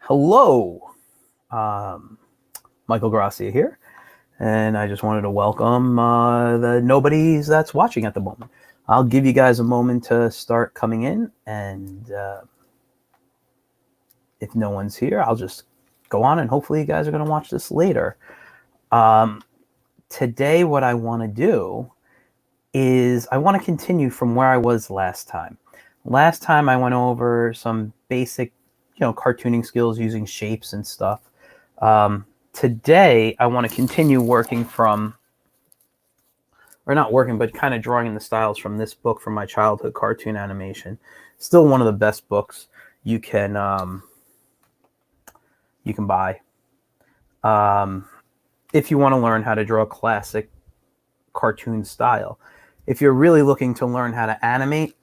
Hello, Michael Gracia here, and I just wanted to welcome the nobodies that's watching at the moment. I'll give you guys a moment to start coming in, and if no one's here, I'll just go on, and hopefully you guys are going to watch this later. Today, what I want to do is I want to continue from where I was last time. Last time I went over some basic cartooning skills using shapes and stuff. Today I want to continue working from, or not working, but kind of drawing in the styles from this book from my childhood cartoon animation. Still one of the best books you can buy if you want to learn how to draw a classic cartoon style. If you're really looking to learn how to animate,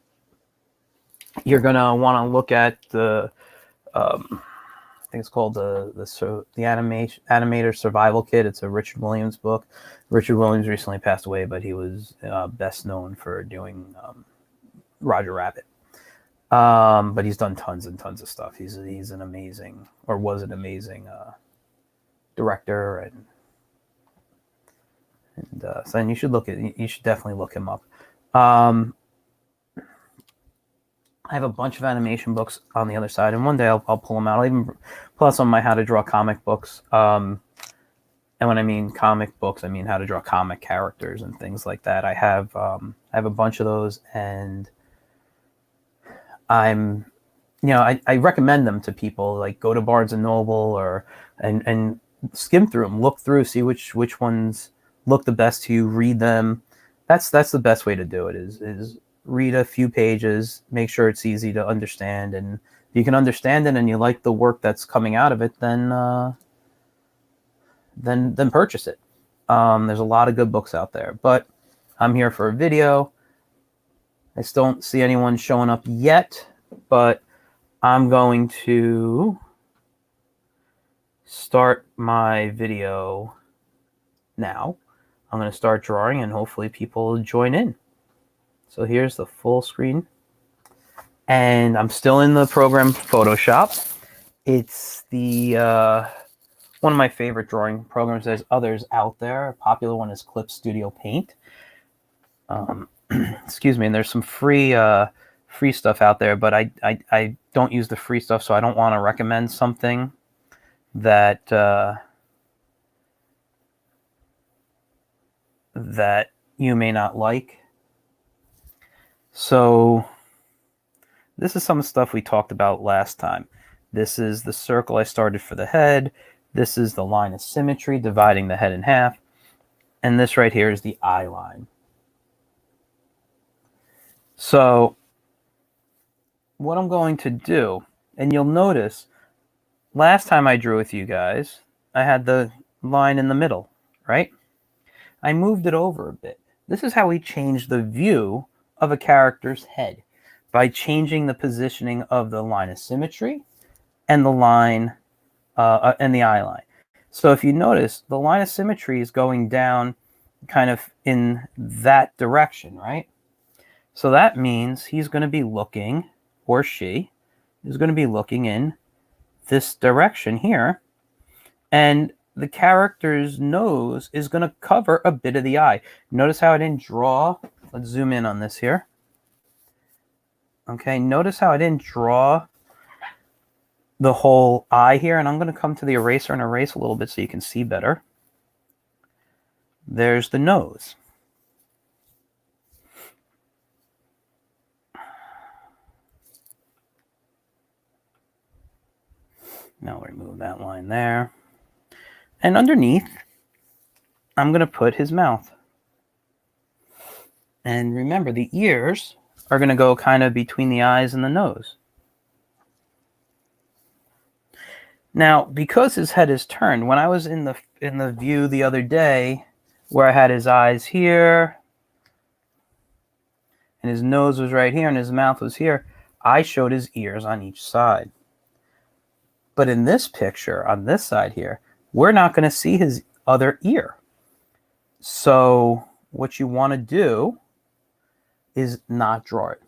you're gonna want to look at the I think it's called the Animator Survival Kit. It's a Richard Williams book. Richard Williams recently passed away, but he was best known for doing Roger Rabbit. But he's done tons and tons of stuff. He's an amazing, or was an amazing director, and you should definitely look him up. I have a bunch of animation books on the other side, and one day I'll pull them out. I'll even pull out some of my how to draw comic books. And when I mean comic books, I mean how to draw comic characters and things like that. I have a bunch of those, and I recommend them to people. Like, go to Barnes and Noble and skim through them, look through, see which ones look the best to you, read them. That's the best way to do it. Is read a few pages, make sure it's easy to understand, and if you can understand it and you like the work that's coming out of it, then purchase it. There's a lot of good books out there, but I'm here for a video. I still don't see anyone showing up yet, but I'm going to start my video now. I'm going to start drawing, and hopefully people will join in. So here's the full screen, and I'm still in the program Photoshop. It's the one of my favorite drawing programs. There's others out there. A popular one is Clip Studio Paint. Excuse me. And there's some free stuff out there, but I don't use the free stuff, so I don't want to recommend something that that you may not like. So this is some stuff we talked about last time. This is the circle I started for the head. This is the line of symmetry, dividing the head in half. And this right here is the eye line. So what I'm going to do, and you'll notice, last time I drew with you guys, I had the line in the middle, right? I moved it over a bit. This is how we change the view of a character's head, by changing the positioning of the line of symmetry and the line and the eye line. So if you notice, the line of symmetry is going down kind of in that direction, right? So that means he's going to be looking, or she is going to be looking in this direction here, and the character's nose is going to cover a bit of the eye. Notice how I didn't draw. Let's zoom in on this here. Okay, notice how I didn't draw the whole eye here, and I'm going to come to the eraser and erase a little bit so you can see better. There's the nose. Now we'll remove that line there. And underneath, I'm going to put his mouth. And remember, the ears are going to go kind of between the eyes and the nose. Now, because his head is turned, when I was in the view the other day, where I had his eyes here, and his nose was right here, and his mouth was here, I showed his ears on each side. But in this picture, on this side here, we're not going to see his other ear. So what you want to do is not draw it.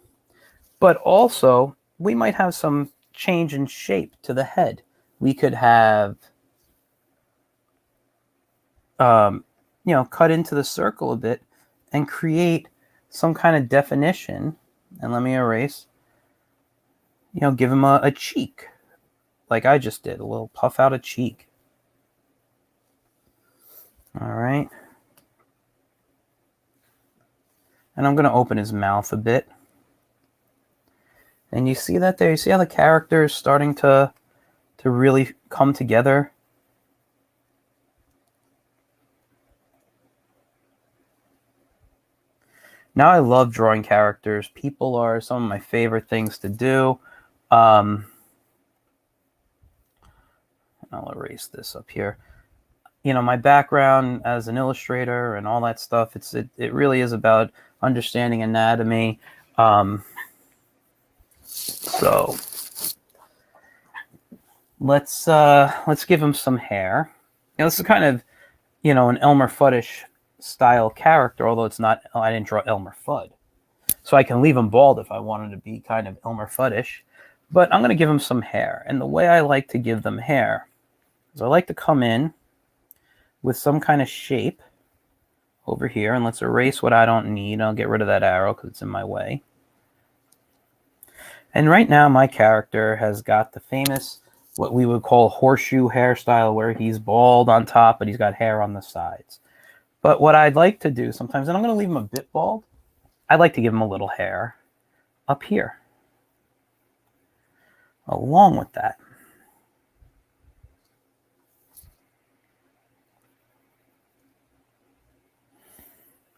But also, we might have some change in shape to the head. we could have, cut into the circle a bit and create some kind of definition. And let me erase, give him a cheek, like I just did, a little puff out a cheek. All right. And I'm going to open his mouth a bit. And you see that there? You see how the character is starting to really come together? Now I love drawing characters. People are some of my favorite things to do. I'll erase this up here. My background as an illustrator and all that stuff, it really is about understanding anatomy. So let's give him some hair. This is kind of, an Elmer Fudd-ish style character, although it's not. I didn't draw Elmer Fudd, so I can leave him bald if I wanted to be kind of Elmer Fudd-ish. But I'm going to give him some hair, and the way I like to give them hair is I like to come in with some kind of shape over here, and let's erase what I don't need. I'll get rid of that arrow because it's in my way. And right now my character has got the famous, what we would call horseshoe hairstyle, where he's bald on top, but he's got hair on the sides. But what I'd like to do sometimes, and I'm going to leave him a bit bald, I'd like to give him a little hair up here along with that.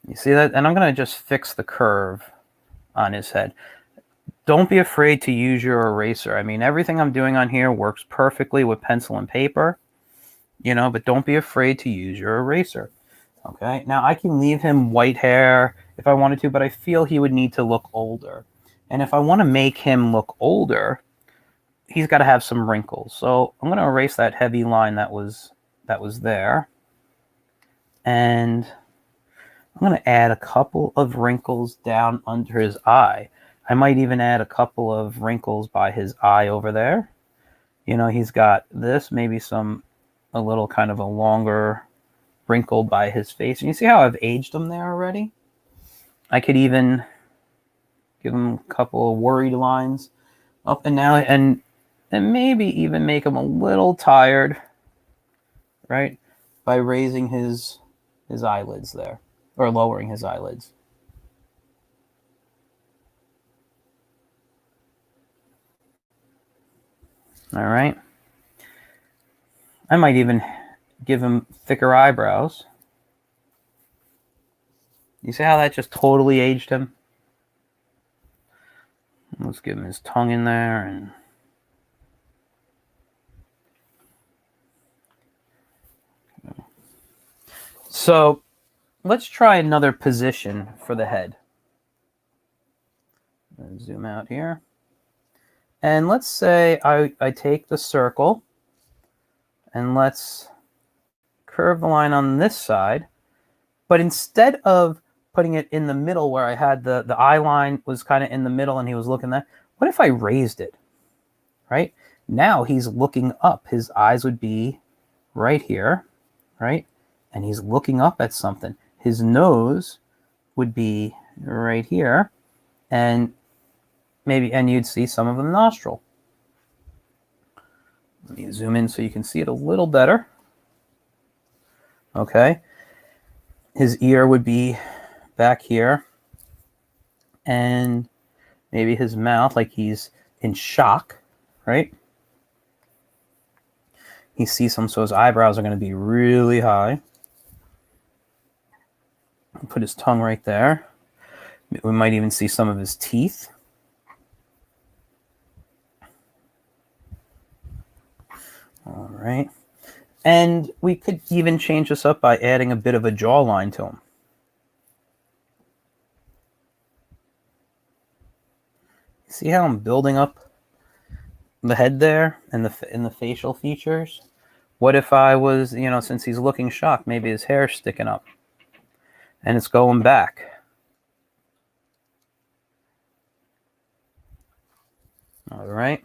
You see that? And I'm going to just fix the curve on his head. Don't be afraid to use your eraser. I mean, everything I'm doing on here works perfectly with pencil and paper, but don't be afraid to use your eraser. Okay, now I can leave him white hair if I wanted to, but I feel he would need to look older. And if I want to make him look older, he's got to have some wrinkles. So I'm going to erase that heavy line that was there. And I'm going to add a couple of wrinkles down under his eye. I might even add a couple of wrinkles by his eye over there. He's got this, maybe a little kind of a longer wrinkle by his face. And you see how I've aged him there already? I could even give him a couple of worried lines up and down, and maybe even make him a little tired, right? By raising his eyelids there, or lowering his eyelids. All right. I might even give him thicker eyebrows. You see how that just totally aged him? Let's give him his tongue in there. And so let's try another position for the head. Zoom out here. And let's say I take the circle and let's curve the line on this side. But instead of putting it in the middle where I had the eye line was kind of in the middle and he was looking there, what if I raised it, right? Now he's looking up. His eyes would be right here, right? And he's looking up at something. His nose would be right here, and you'd see some of the nostril. Let me zoom in so you can see it a little better. Okay. His ear would be back here, and maybe his mouth, like he's in shock, right? He sees some, so his eyebrows are going to be really high. Put his tongue right there. We might even see some of his teeth. All right. And we could even change this up by adding a bit of a jawline to him. See how I'm building up the head there and the facial features? What if I was, since he's looking shocked, maybe his hair's sticking up and it's going back. All right.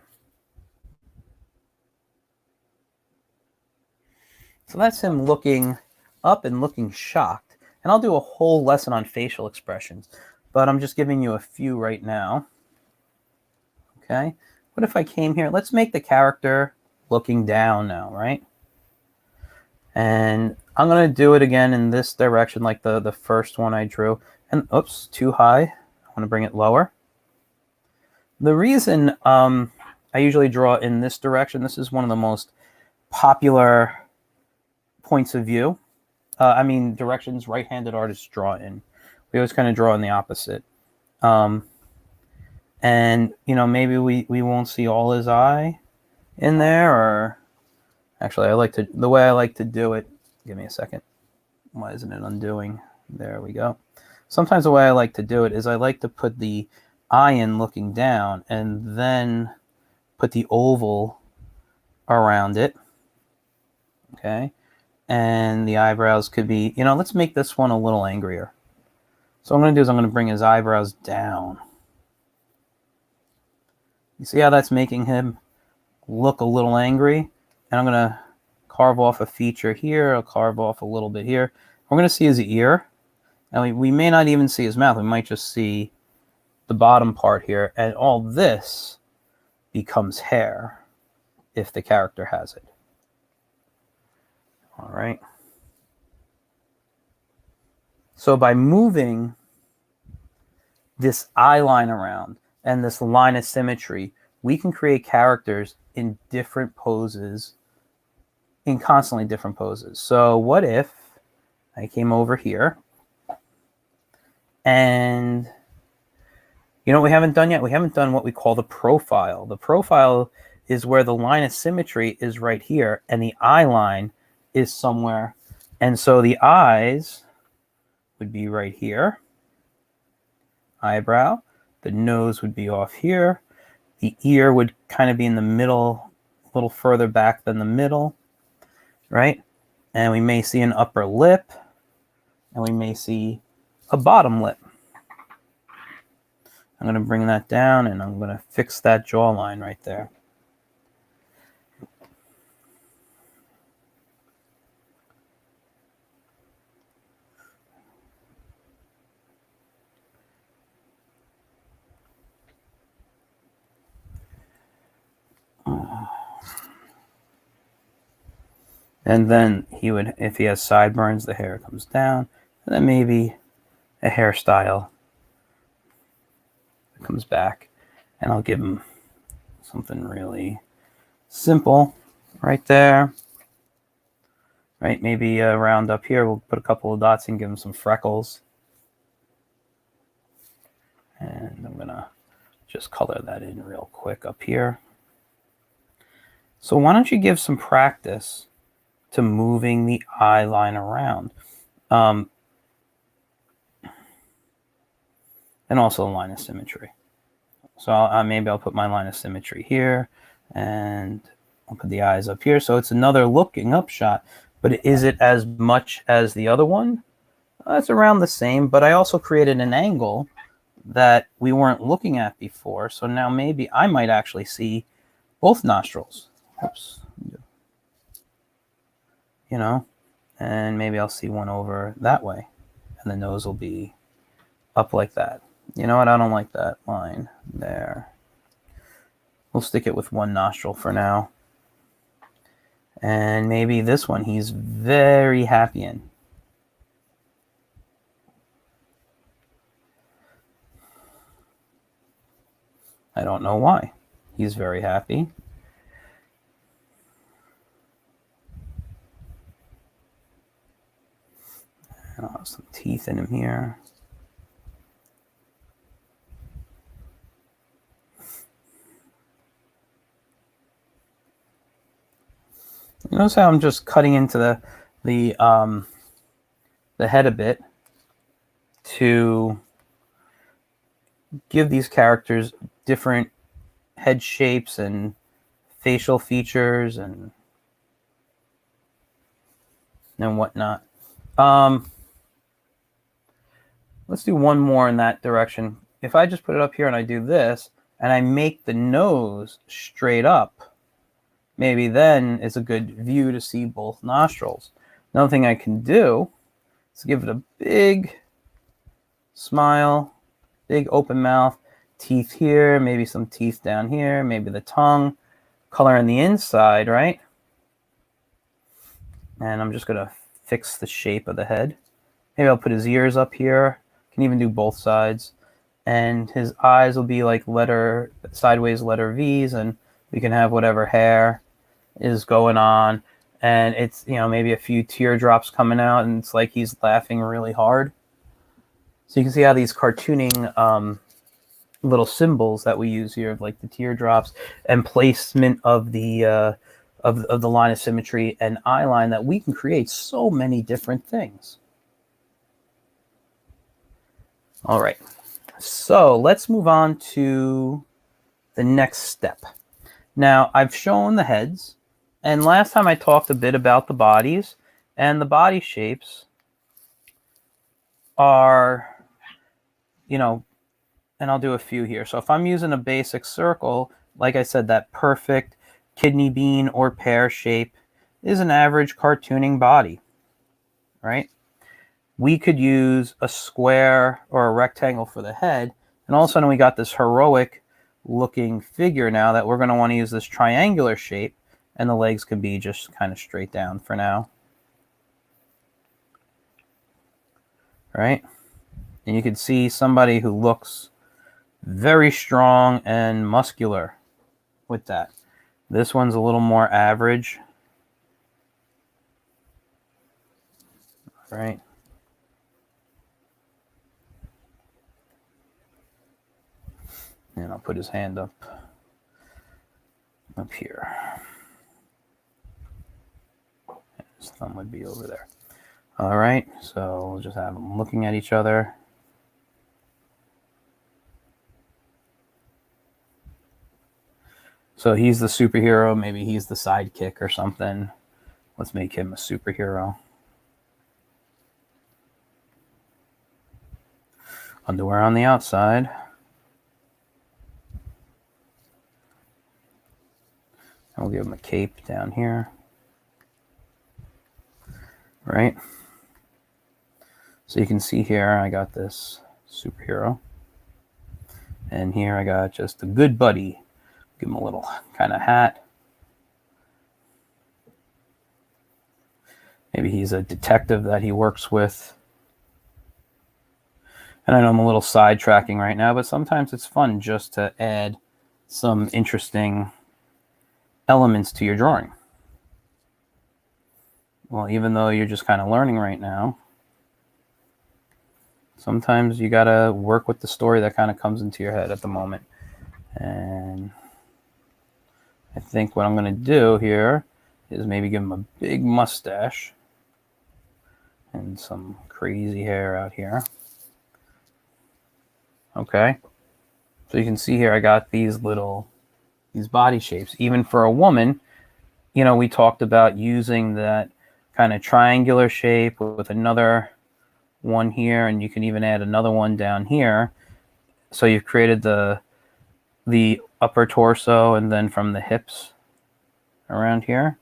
So that's him looking up and looking shocked. And I'll do a whole lesson on facial expressions, but I'm just giving you a few right now. Okay. What if I came here? Let's make the character looking down now, right? And I'm going to do it again in this direction like the first one I drew. And oops, too high. I want to bring it lower. The reason I usually draw in this direction, this is one of the most popular points of view. Directions right-handed artists draw in. We always kind of draw in the opposite. And, maybe we won't see all his eye in there, or actually the way I like to do it, give me a second. Why isn't it undoing? There we go. Sometimes the way I like to do it is I like to put the eye in looking down and then put the oval around it. Okay. And the eyebrows could be, let's make this one a little angrier. So what I'm going to do is I'm going to bring his eyebrows down. You see how that's making him look a little angry? And I'm going to carve off a feature here. I'll carve off a little bit here. We're going to see his ear. And we may not even see his mouth. We might just see the bottom part here. And all this becomes hair if the character has it. All right. So by moving this eye line around and this line of symmetry, we can create characters in different poses, in constantly different poses. So what if I came over here and what we haven't done yet? We haven't done what we call the profile. The profile is where the line of symmetry is right here and the eye line is somewhere. And so the eyes would be right here. Eyebrow. The nose would be off here. The ear would kind of be in the middle, a little further back than the middle, right? And we may see an upper lip, and we may see a bottom lip. I'm going to bring that down, and I'm going to fix that jawline right there. And then he would, if he has sideburns, the hair comes down, and then maybe a hairstyle comes back, and I'll give him something really simple right there. Right, maybe around up here, we'll put a couple of dots and give him some freckles. And I'm gonna just color that in real quick up here. So why don't you give some practice to moving the eye line around? And also a line of symmetry. So maybe I'll put my line of symmetry here, and I'll put the eyes up here. So it's another looking up shot, but is it as much as the other one? It's around the same, but I also created an angle that we weren't looking at before. So now maybe I might actually see both nostrils. Oops. And maybe I'll see one over that way, and the nose will be up like that. You know what? I don't like that line there. We'll stick it with one nostril for now. And maybe this one he's very happy in. I don't know why. He's very happy. And I'll have some teeth in him here. Notice how I'm just cutting into the head a bit to give these characters different head shapes and facial features and whatnot. Let's do one more in that direction. If I just put it up here and I do this and I make the nose straight up, maybe then it's a good view to see both nostrils. Another thing I can do is give it a big smile, big open mouth, teeth here, maybe some teeth down here, maybe the tongue, color on the inside, right? And I'm just going to fix the shape of the head. Maybe I'll put his ears up here. Can even do both sides. And his eyes will be like sideways letter V's, and we can have whatever hair is going on. And it's, maybe a few teardrops coming out, and it's like he's laughing really hard. So you can see how these cartooning little symbols that we use here, like the teardrops and placement of the of the line of symmetry and eye line, that we can create so many different things. All right, so let's move on to the next step. Now, I've shown the heads, and last time I talked a bit about the bodies, and the body shapes are, and I'll do a few here. So if I'm using a basic circle, like I said, that perfect kidney bean or pear shape is an average cartooning body, right? We could use a square or a rectangle for the head, and all of a sudden we got this heroic looking figure now that we're going to want to use this triangular shape, and the legs could be just kind of straight down for now, right? And you can see somebody who looks very strong and muscular with that. This one's a little more average, right? And I'll put his hand up here. His thumb would be over there. All right, so we'll just have them looking at each other. So he's the superhero, maybe he's the sidekick or something. Let's make him a superhero. Underwear on the outside. And we'll give him a cape down here. Right? So you can see here I got this superhero. And here I got just a good buddy. Give him a little kind of hat. Maybe he's a detective that he works with. And I know I'm a little sidetracking right now, but sometimes it's fun just to add some interesting elements to your drawing. Well, even though you're just kind of learning right now, sometimes you got to work with the story that kind of comes into your head at the moment. And I think what I'm going to do here is maybe give him a big mustache and some crazy hair out here. Okay. So you can see here I got these body shapes. Even for a woman, we talked about using that kind of triangular shape with another one here, and you can even add another one down here. So you've created the upper torso, and then from the hips around here,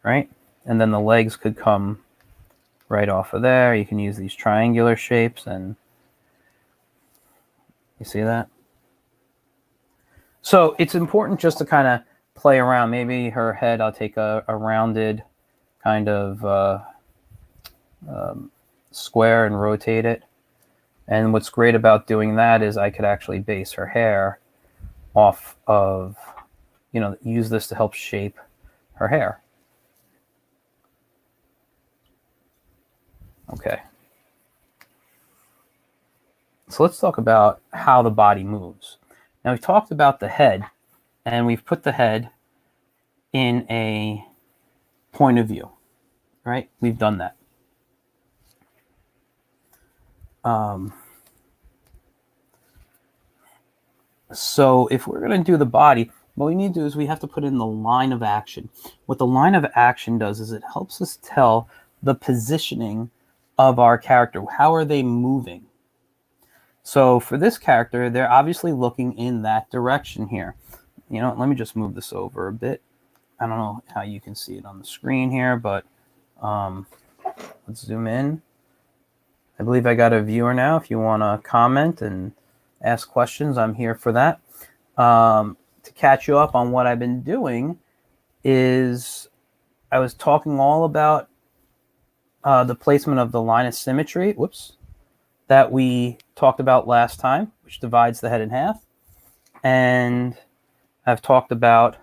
right? And then the legs could come right off of there. You can use these triangular shapes, and you see that? So it's important just to kind of play around. Maybe her head, I'll take a rounded kind of square and rotate it. And what's great about doing that is I could actually base her hair off of, use this to help shape her hair. Okay. So let's talk about how the body moves. Now we've talked about the head, and we've put the head in a point of view, right? We've done that. So if we're going to do the body, what we need to do is we have to put in the line of action. What the line of action does is it helps us tell the positioning of our character. How are they moving? So for this character, they're obviously looking in that direction here. Let me just move this over a bit. I don't know how you can see it on the screen here, but let's zoom in. I believe I got a viewer now. If you want to comment and ask questions, I'm here for that. To catch you up on what I've been doing is I was talking all about the placement of the line of symmetry, that we talked about last time, which divides the head in half. And I've talked about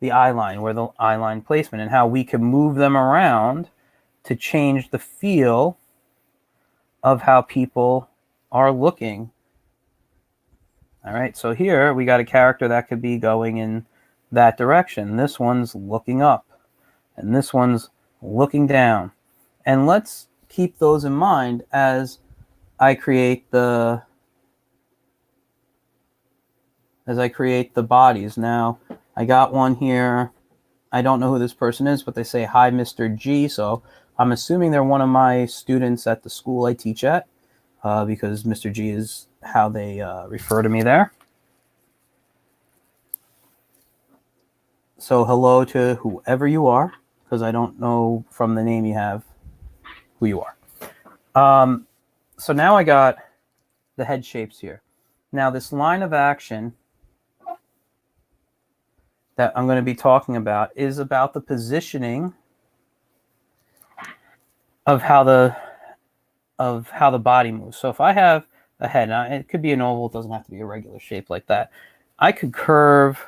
the eye line, where the eye line placement, and how we can move them around to change the feel of how people are looking. All right, so here we got a character that could be going in that direction. This one's looking up, and this one's looking down. And let's keep those in mind as I create the bodies. Now, I got one here. I don't know who this person is, but they say, "Hi, Mr. G." So I'm assuming they're one of my students at the school I teach at, because Mr. G is how they refer to me there. So hello to whoever you are, because I don't know from the name you have who you are. So now I got the head shapes here. Now this line of action that I'm going to be talking about is about the positioning of how the body moves. So if I have a head, now it could be an oval, it doesn't have to be a regular shape like that. I could curve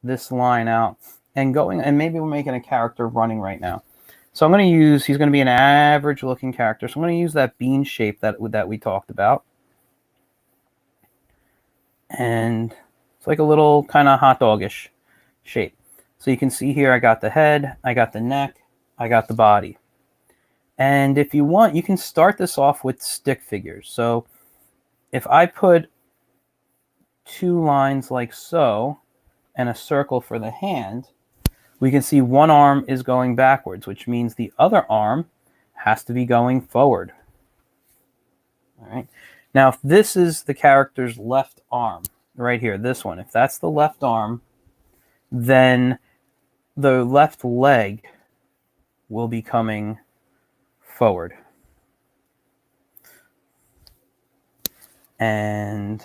this line out and maybe we're making a character running right now. So I'm going to use, he's going to be an average looking character. So I'm going to use that bean shape that we talked about. And it's like a little kind of hot dog-ish shape. So you can see here, I got the head, I got the neck, I got the body. And if you want, you can start this off with stick figures. So if I put two lines like so and a circle for the hand, we can see one arm is going backwards, which means the other arm has to be going forward. All right. Now, if this is the character's left arm, right here, this one, if that's the left arm, then the left leg will be coming forward. And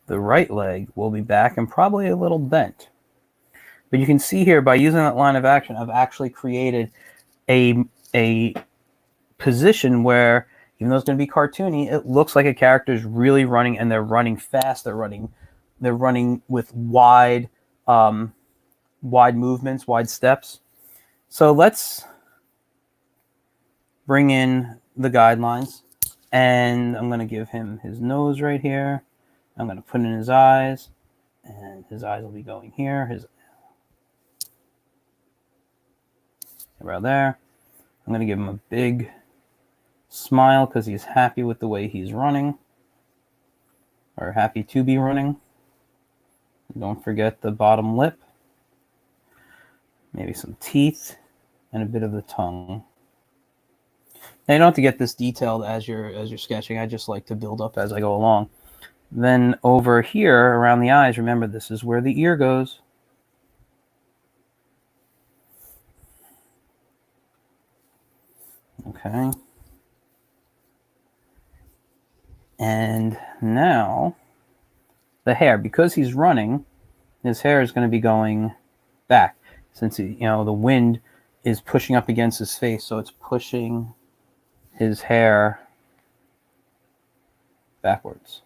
the right leg will be back and probably a little bent. But you can see here, by using that line of action, I've actually created a position where, even though it's going to be cartoony, it looks like a character is really running, and they're running fast. They're running with wide movements, wide steps. So let's bring in the guidelines, and I'm going to give him his nose right here. I'm going to put in his eyes, and his eyes will be going here. Right there. I'm going to give him a big smile because he's happy with the way he's running, or happy to be running. Don't forget the bottom lip, maybe some teeth, and a bit of the tongue. Now, you don't have to get this detailed as you're sketching. I just like to build up as I go along. Then over here around the eyes, remember, this is where the ear goes. Okay. And now the hair, because he's running, his hair is going to be going back, since the wind is pushing up against his face, so it's pushing his hair backwards.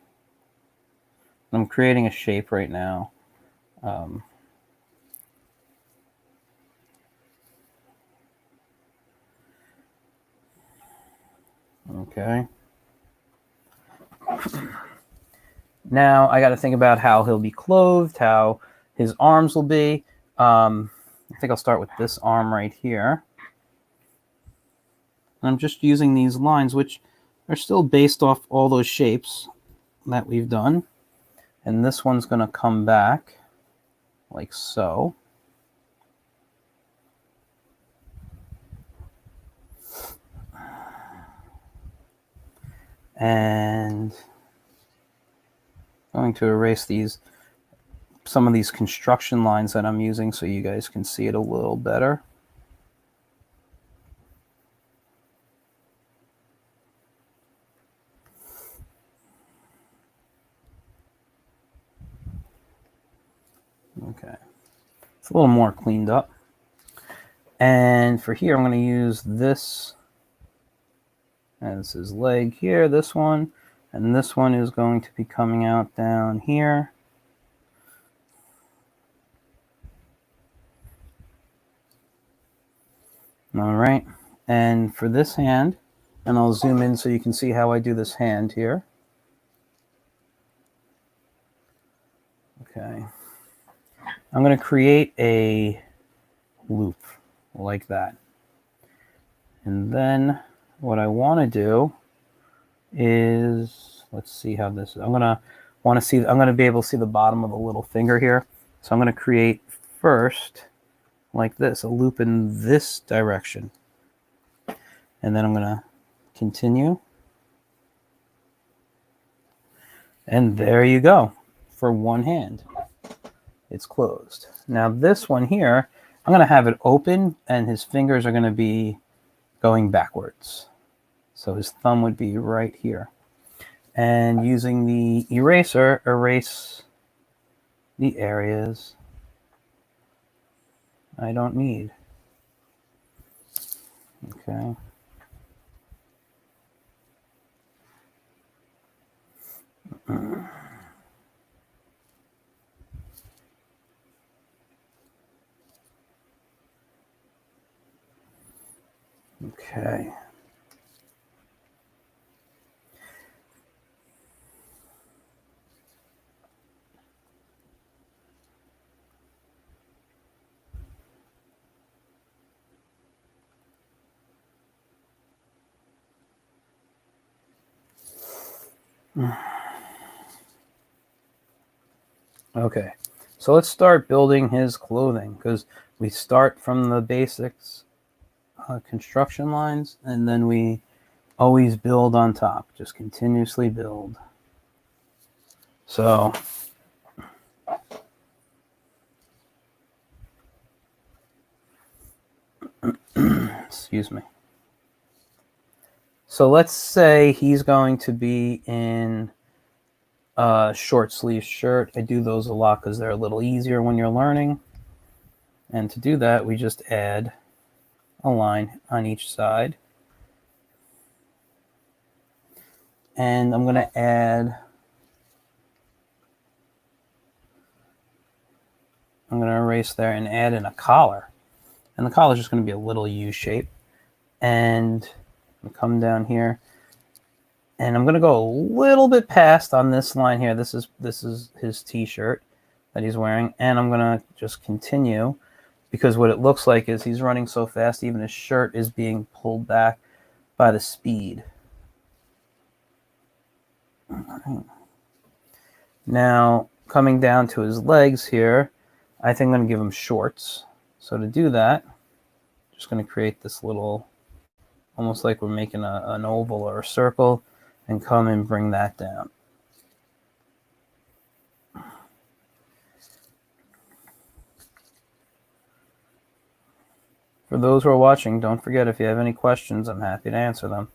I'm creating a shape right now. Okay. Now I got to think about how he'll be clothed, how his arms will be. I think I'll start with this arm right here. I'm just using these lines, which are still based off all those shapes that we've done. And this one's going to come back like so. And I'm going to erase these some of these construction lines that I'm using so you guys can see it a little better. Okay, it's a little more cleaned up. And for here, I'm going to use this as his leg here, this one, and this one is going to be coming out down here. All right, and for this hand, and I'll zoom in so you can see how I do this hand here. Okay, I'm going to create a loop like that. And then what I want to do is, let's see how this is. I'm going to be able to see the bottom of the little finger here. So I'm going to create first like this, a loop in this direction. And then I'm going to continue. And there you go. For one hand, it's closed. Now this one here, I'm going to have it open and his fingers are going to be going backwards. So his thumb would be right here. And using the eraser, erase the areas I don't need. Okay. Okay. Okay, so let's start building his clothing, because we start from the basics, construction lines, and then we always build on top, just continuously build. So excuse me. So let's say he's going to be in a short sleeve shirt. I do those a lot because they're a little easier when you're learning. And to do that, we just add a line on each side. And I'm going to erase there and add in a collar. And the collar is just going to be a little U shape. And come down here. And I'm going to go a little bit past on this line here. This is his t-shirt that he's wearing. And I'm going to just continue, because what it looks like is he's running so fast, even his shirt is being pulled back by the speed. Now, coming down to his legs here, I think I'm going to give him shorts. So to do that, I'm just going to create this little, almost like we're making an oval or a circle, and come and bring that down. For those who are watching, don't forget, if you have any questions, I'm happy to answer them.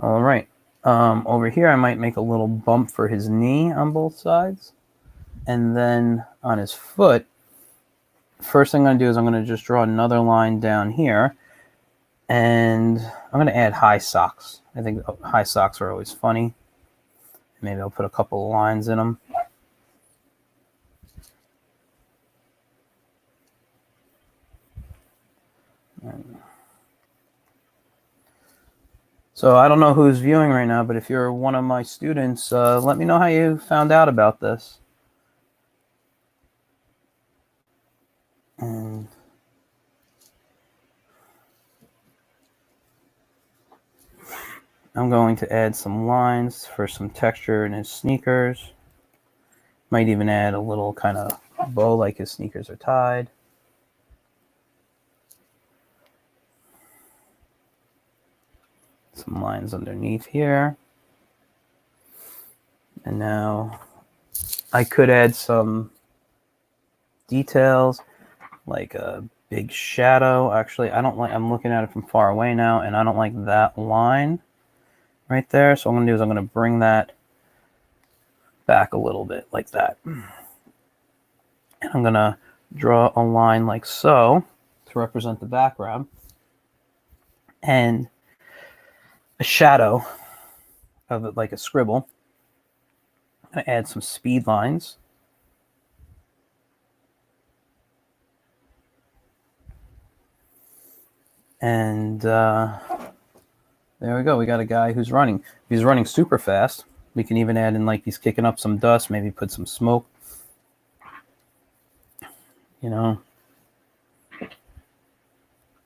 All right. Over here, I might make a little bump for his knee on both sides. And then on his foot, first thing I'm going to do is I'm going to just draw another line down here. And I'm going to add high socks. I think high socks are always funny. Maybe I'll put a couple of lines in them. So I don't know who's viewing right now, but if you're one of my students, let me know how you found out about this. And I'm going to add some lines for some texture in his sneakers. Might even add a little kind of bow like his sneakers are tied. Some lines underneath here. And now I could add some details like a big shadow. Actually, I don't like, I'm looking at it from far away now, and I don't like that line right there. So what I'm going to do is I'm going to bring that back a little bit like that. And I'm going to draw a line like so to represent the background. And a shadow of it like a scribble. I'm going to add some speed lines. And there we go. We got a guy who's running. If he's running super fast, we can even add in like he's kicking up some dust, maybe put some smoke. You know.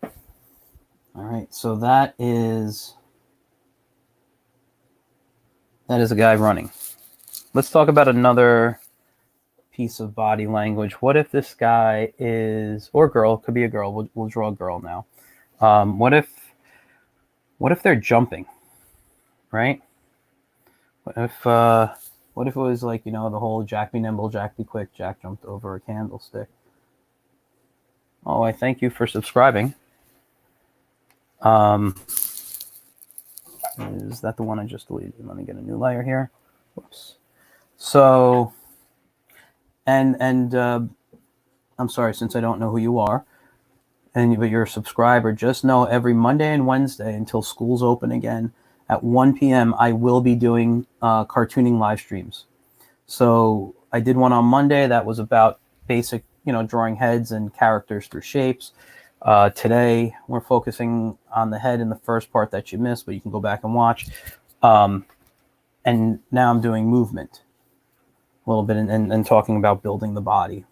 All right, so that is a guy running. Let's talk about another piece of body language. What if this guy is, or girl, could be a girl. We'll draw a girl now. What if they're jumping, right? What if it was like, you know, the whole Jack be nimble, Jack be quick, Jack jumped over a candlestick. Oh, I thank you for subscribing. Is that the one I just deleted? Let me get a new layer here. Whoops. So, and I'm sorry, since I don't know who you are, but you're a subscriber, just know every Monday and Wednesday until school's open again at 1 p.m. I will be doing cartooning live streams. So I did one on Monday that was about basic, you know, drawing heads and characters through shapes. Today we're focusing on the head in the first part that you missed, but you can go back and watch. And now I'm doing movement a little bit and talking about building the body.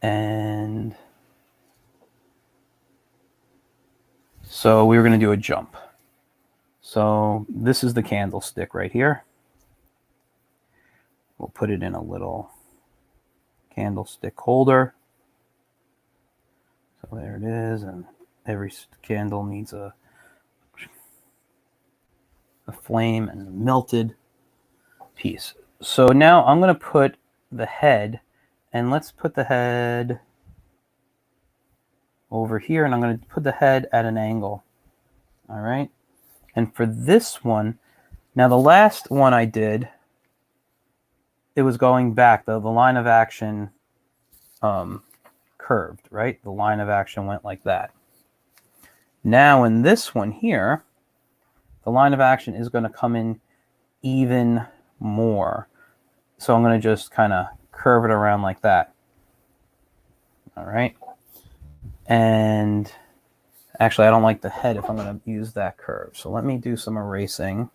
And so we were going to do a jump. So this is the candlestick right here. We'll put it in a little candlestick holder. So there it is, and every candle needs a flame and a melted piece. So now I'm going to put the head, and let's put the head over here, and I'm going to put the head at an angle. All right. And for this one, now the last one I did, it was going back. The line of action curved, right? The line of action went like that. Now in this one here, the line of action is going to come in even more. So I'm going to just kind of curve it around like that. All right. And actually, I don't like the head if I'm going to use that curve. So let me do some erasing.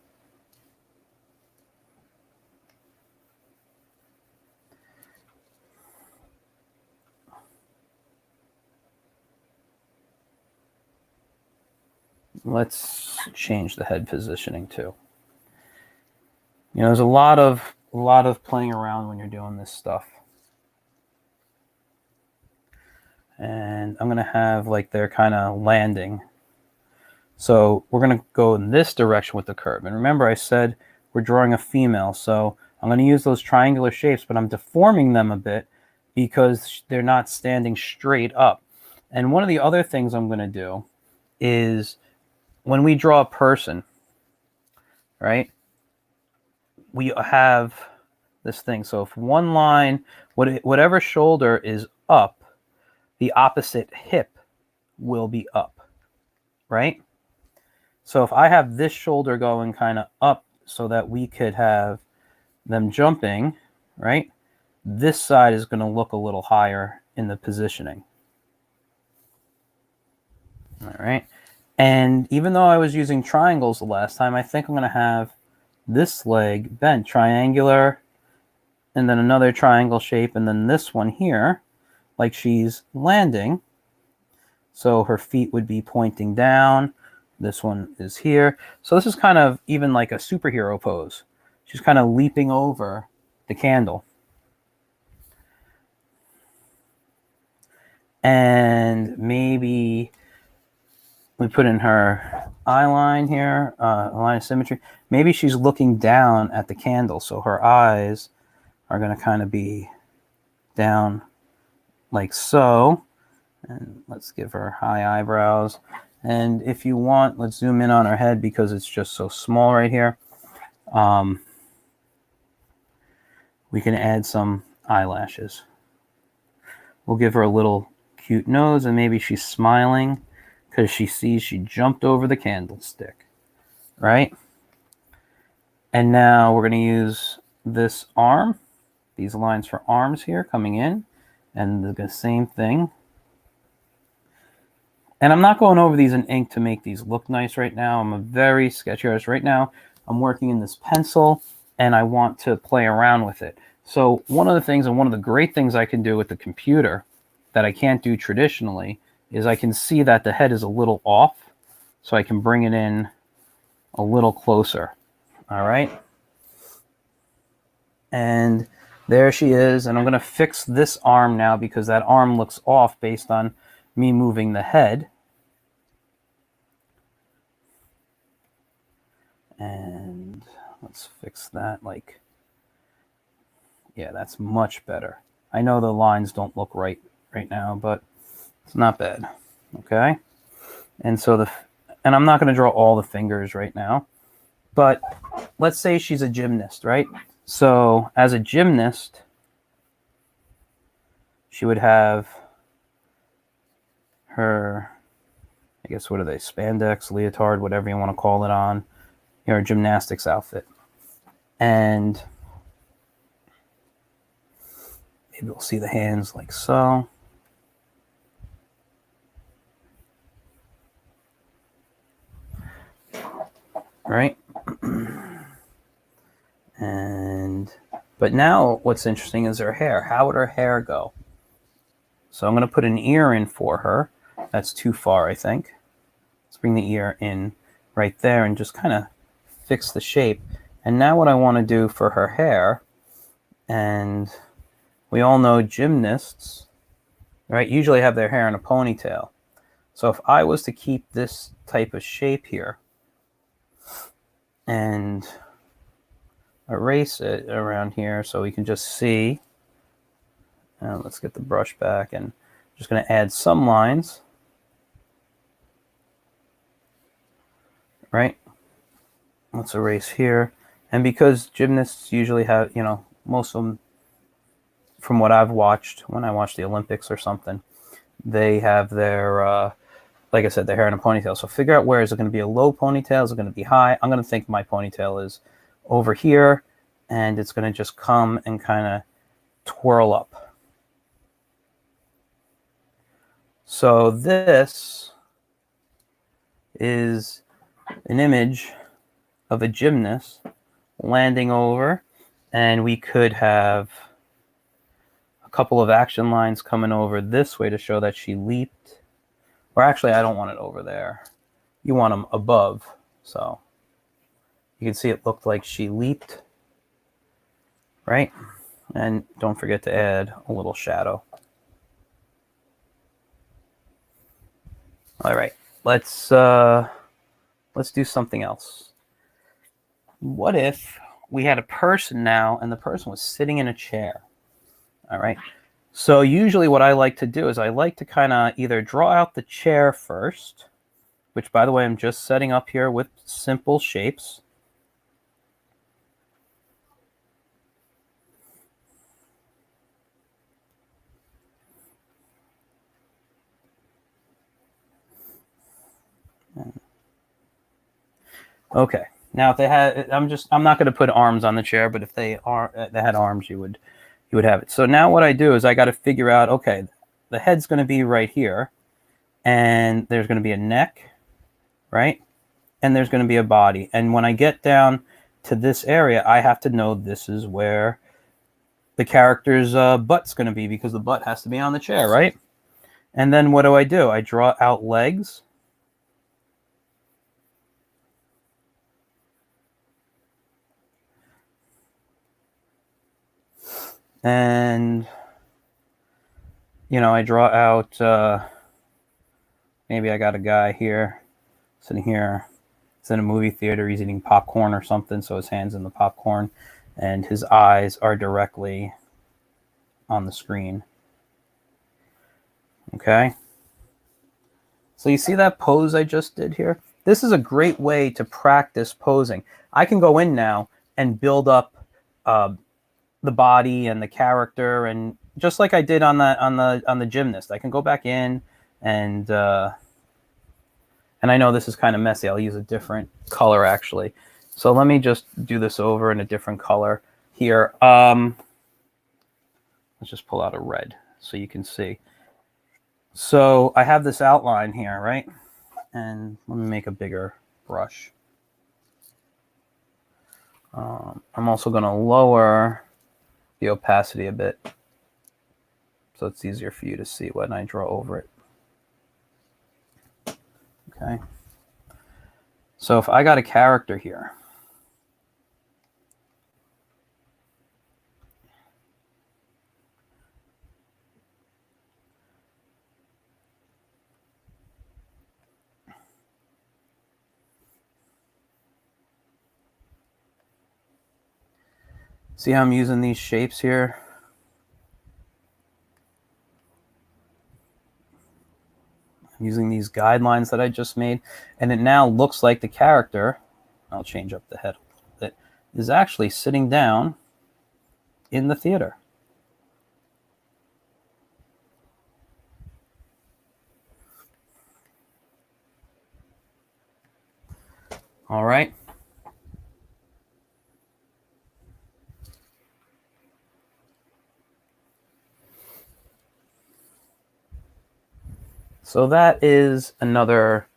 Let's change the head positioning too. You know, there's a lot of playing around when you're doing this stuff. And I'm going to have like they're kind of landing. So we're going to go in this direction with the curve. And remember I said we're drawing a female. So I'm going to use those triangular shapes, but I'm deforming them a bit because they're not standing straight up. And one of the other things I'm going to do is when we draw a person, right, we have this thing. So if one line, whatever shoulder is up, the opposite hip will be up, right? So if I have this shoulder going kind of up so that we could have them jumping, right, this side is going to look a little higher in the positioning. All right. And even though I was using triangles the last time, I think I'm going to have this leg bent, triangular, and then another triangle shape, and then this one here, like she's landing. So her feet would be pointing down. This one is here. So this is kind of even like a superhero pose. She's kind of leaping over the candle. And maybe we put in her eye line here, line of symmetry. Maybe she's looking down at the candle, so her eyes are going to kind of be down like so. And let's give her high eyebrows. And if you want, let's zoom in on her head because it's just so small right here. We can add some eyelashes. We'll give her a little cute nose, and maybe she's smiling because she sees she jumped over the candlestick, right? And now we're going to use this arm, these lines for arms here coming in, and the same thing. And I'm not going over these in ink to make these look nice right now. I'm a very sketchy artist right now. I'm working in this pencil, and I want to play around with it. So one of the things, and one of the great things I can do with the computer that I can't do traditionally, is I can see that the head is a little off, so I can bring it in a little closer. All right. And there she is. And I'm going to fix this arm now because that arm looks off based on me moving the head. And let's fix that. Like, yeah, that's much better. I know the lines don't look right now, but it's not bad. Okay. And so and I'm not going to draw all the fingers right now, but let's say she's a gymnast, right? So as a gymnast, she would have her, I guess, what are they? Spandex, leotard, whatever you want to call it on, her gymnastics outfit. And maybe we'll see the hands like so. Right? But now what's interesting is her hair. How would her hair go? So I'm going to put an ear in for her. That's too far, I think. Let's bring the ear in right there and just kind of fix the shape. And now what I want to do for her hair, and we all know gymnasts, right, usually have their hair in a ponytail. So if I was to keep this type of shape here and erase it around here so we can just see, and let's get the brush back, and I'm just going to add some lines, right? Let's erase here. And because gymnasts usually have, you know, most of them, from what I've watched, when I watch the Olympics or something, they have their, like I said, their hair in a ponytail. So figure out where is it going to be a low ponytail? Is it going to be high? I'm going to think my ponytail is over here, and it's going to just come and kind of twirl up. So this is an image of a gymnast landing over, and we could have a couple of action lines coming over this way to show that she leaped. Or actually, I don't want it over there. You want them above. So you can see it looked like she leaped, right? And don't forget to add a little shadow. All right, let's do something else. What if we had a person now, and the person was sitting in a chair? All right. So usually what I like to do is I like to kind of either draw out the chair first, which, by the way, I'm just setting up here with simple shapes. Okay. Now, if they had, I'm not going to put arms on the chair, but if they had arms, you would have it. So now what I do is I got to figure out, okay, the head's going to be right here, and there's going to be a neck, right? And there's going to be a body. And when I get down to this area, I have to know this is where the character's butt's going to be, because the butt has to be on the chair, right? And then what do? I draw out legs. And, you know, I draw out, maybe I got a guy here, sitting here. It's in a movie theater. He's eating popcorn or something, so his hand's in the popcorn, and his eyes are directly on the screen. Okay? So you see that pose I just did here? This is a great way to practice posing. I can go in now and build up the body and the character, and just like I did on the gymnast, I can go back in and I know this is kind of messy. I'll use a different color actually. So let me just do this over in a different color here. Let's just pull out a red so you can see. So I have this outline here, right? And let me make a bigger brush. I'm also going to lower the opacity a bit so it's easier for you to see when I draw over it. Okay. So if I got a character here, see how I'm using these shapes here? I'm using these guidelines that I just made, and it now looks like the character, I'll change up the head a little bit, is actually sitting down in the theater. All right. So that is another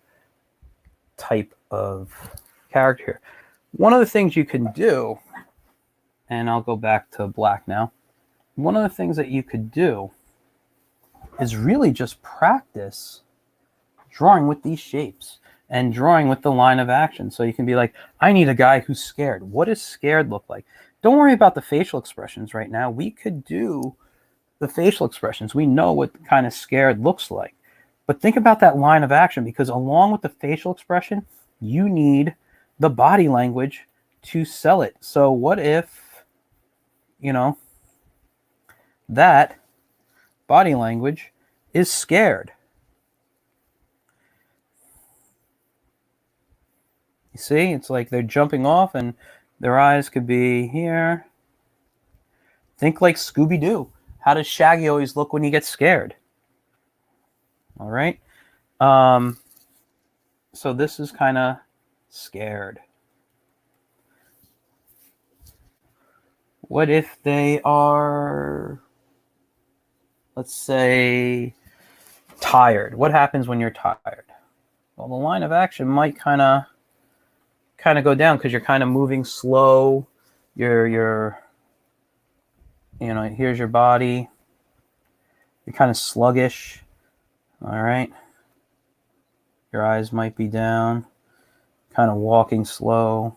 type of character here. One of the things you can do, and I'll go back to black now. One of the things that you could do is really just practice drawing with these shapes and drawing with the line of action. So you can be like, I need a guy who's scared. What does scared look like? Don't worry about the facial expressions right now. We could do the facial expressions. We know what kind of scared looks like. But think about that line of action, because along with the facial expression, you need the body language to sell it. So what if, you know, that body language is scared? You see, it's like they're jumping off and their eyes could be here. Think like Scooby-Doo. How does Shaggy always look when he gets scared? All right. So this is kind of scared. What if they are, let's say, tired? What happens when you're tired? Well, the line of action might kind of go down because you're kind of moving slow. You're you know, here's your body. You're kind of sluggish. All right. Your eyes might be down, kind of walking slow.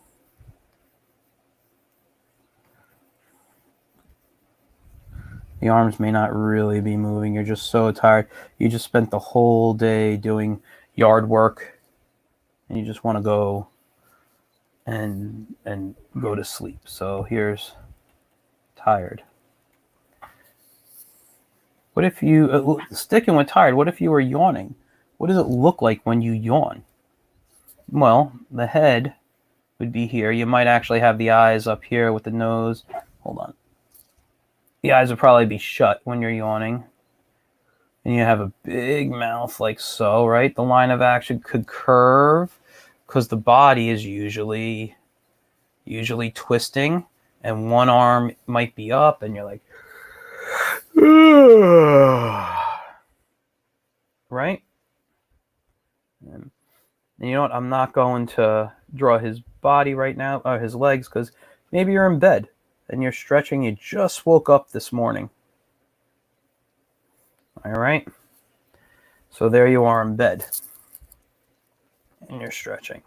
The arms may not really be moving. You're just so tired. You just spent the whole day doing yard work, and you just want to go and go to sleep. So here's tired. What if you, sticking with tired, what if you were yawning? What does it look like when you yawn? Well, the head would be here. You might actually have the eyes up here with the nose. Hold on. The eyes would probably be shut when you're yawning. And you have a big mouth like so, right? The line of action could curve because the body is usually twisting, and one arm might be up and you're like, right? And And you know what? I'm not going to draw his body right now, or his legs, because maybe you're in bed and you're stretching. You just woke up this morning. All right. So there you are in bed and you're stretching.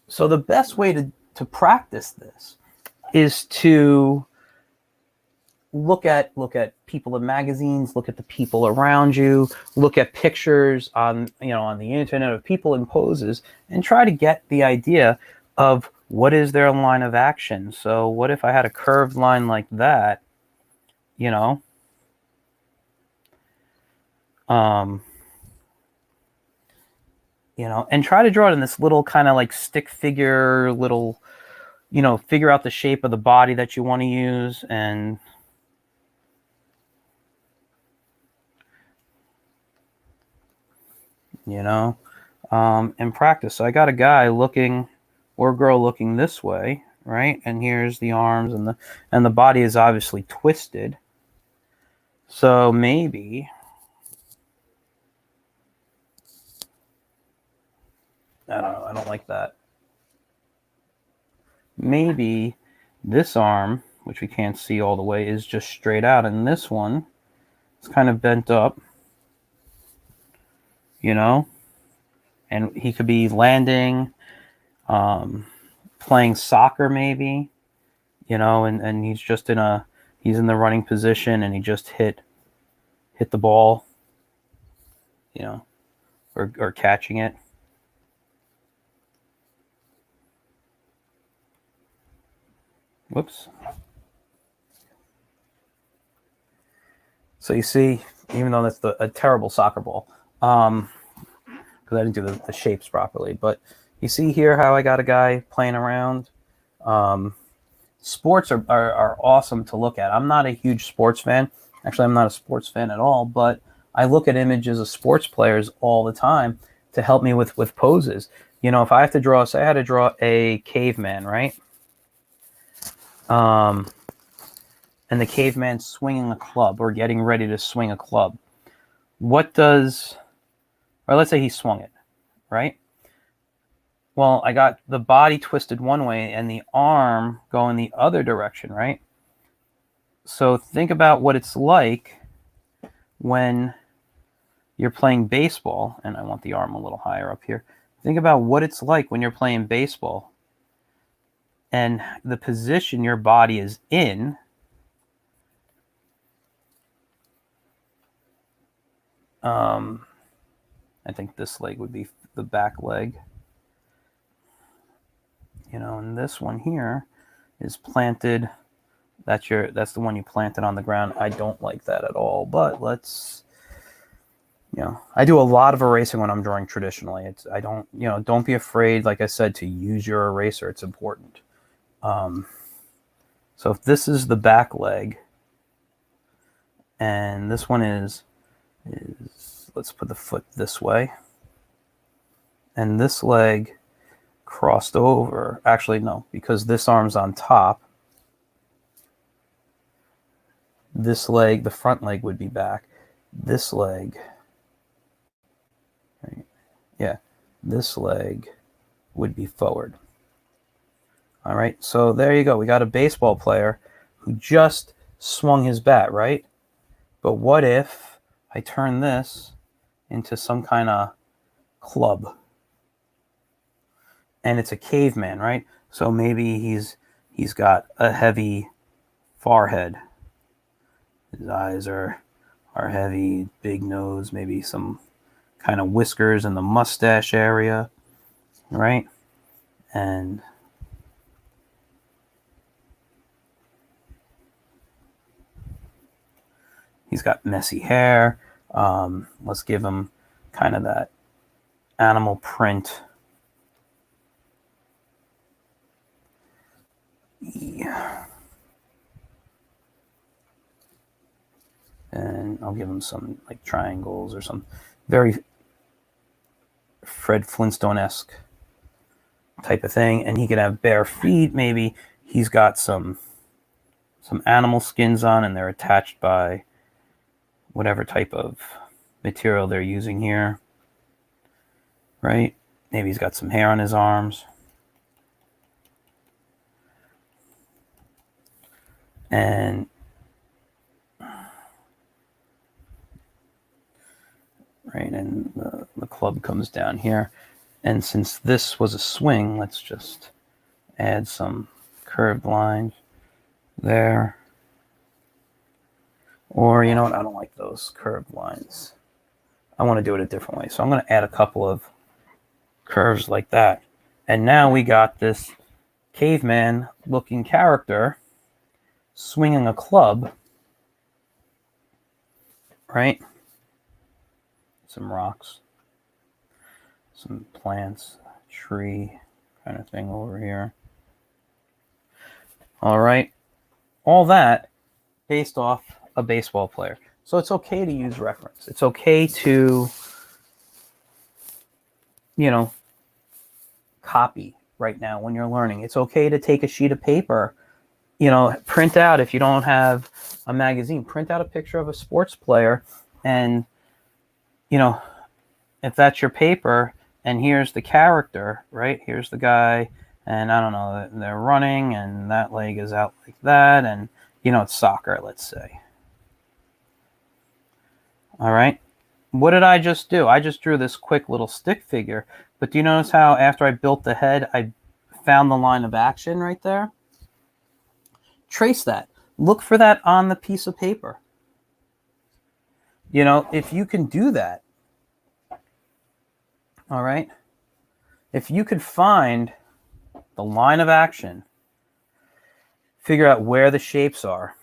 So the best way to practice this is to look at people in magazines, look at the people around you, look at pictures on the internet of people in poses, and try to get the idea of what is their line of action. So what if I had a curved line like that, and try to draw it in this little kind of like stick figure, little, figure out the shape of the body that you want to use, and and practice. So I got a guy looking, or a girl looking this way, right? And here's the arms, and the body is obviously twisted. So maybe I don't know. I don't like that. Maybe this arm, which we can't see all the way, is just straight out, and this one is kind of bent up, and he could be landing, playing soccer maybe, and he's just he's in the running position, and he just hit the ball, or catching it. Whoops. So you see, even though that's a terrible soccer ball, because I didn't do the shapes properly, but you see here how I got a guy playing around. Sports are awesome to look at. I'm not a huge sports fan. Actually, I'm not a sports fan at all, but I look at images of sports players all the time to help me with poses. If I have to draw, say I had to draw a caveman, right? And the caveman swinging a club, or getting ready to swing a club. Or let's say he swung it, right? Well, I got the body twisted one way and the arm going the other direction, right? So think about what it's like when you're playing baseball, and I want the arm a little higher up here. Think about what it's like when you're playing baseball and the position your body is in. I think this leg would be the back leg. And this one here is planted. That's the one you planted on the ground. I don't like that at all, but let's, I do a lot of erasing when I'm drawing traditionally. Don't be afraid, like I said, to use your eraser. It's important. So if this is the back leg, and this one is let's put the foot this way, and this leg crossed over. Actually, no, because this arm's on top. This leg, the front leg, would be back. This leg, right? Yeah, this leg would be forward. All right, so there you go. We got a baseball player who just swung his bat, right? But what if I turn this into some kind of club? And it's a caveman, right? So maybe he's got a heavy forehead. His eyes are heavy, big nose, maybe some kind of whiskers in the mustache area, right? And he's got messy hair. Let's give him kind of that animal print. Yeah. And I'll give him some like triangles or some very Fred Flintstone-esque type of thing. And he could have bare feet. Maybe he's got some animal skins on, and they're attached by whatever type of material they're using here. right? Maybe he's got some hair on his arms. And right, and the club comes down here. And since this was a swing, let's just add some curved lines there. Or, you know what, I don't like those curved lines. I want to do it a different way. So I'm going to add a couple of curves like that. And now we got this caveman looking character swinging a club, right? Some rocks, some plants, tree kind of thing over here. All right. All that based off a baseball player. So it's okay to use reference. It's okay to, you know, copy right now when you're learning. It's okay to take a sheet of paper, you know, print out, if you don't have a magazine, print out a picture of a sports player, and, you know, if that's your paper and here's the character, right? Here's the guy, and I don't know, they're running and that leg is out like that, and, you know, it's soccer, let's say. All right. What did I just do? I just drew this quick little stick figure, but do you notice how after I built the head, I found the line of action right there? Trace that. Look for that on the piece of paper. You know, if you can do that, all right, if you could find the line of action, figure out where the shapes are,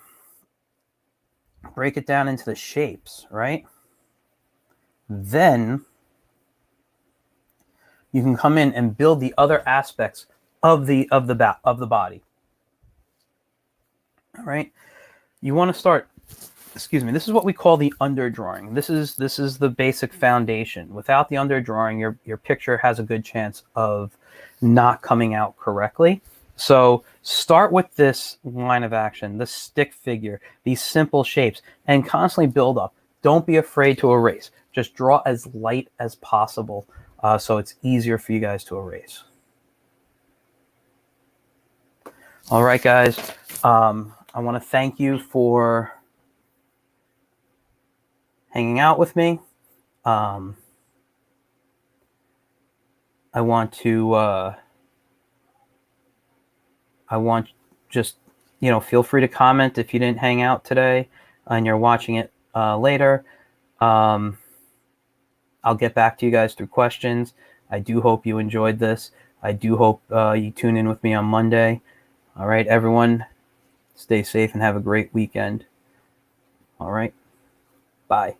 break it down into the shapes, right? Then you can come in and build the other aspects of the body. All right. You want to start, excuse me, this is what we call the underdrawing. This is the basic foundation. Without the underdrawing, your picture has a good chance of not coming out correctly. So start with this line of action, the stick figure, these simple shapes, and constantly build up. Don't be afraid to erase. Just draw as light as possible so it's easier for you guys to erase. All right, guys. I want to thank you for hanging out with me. I want just, you know, feel free to comment if you didn't hang out today and you're watching it later. I'll get back to you guys through questions. I do hope you enjoyed this. I do hope you tune in with me on Monday. All right, everyone, stay safe and have a great weekend. All right, bye.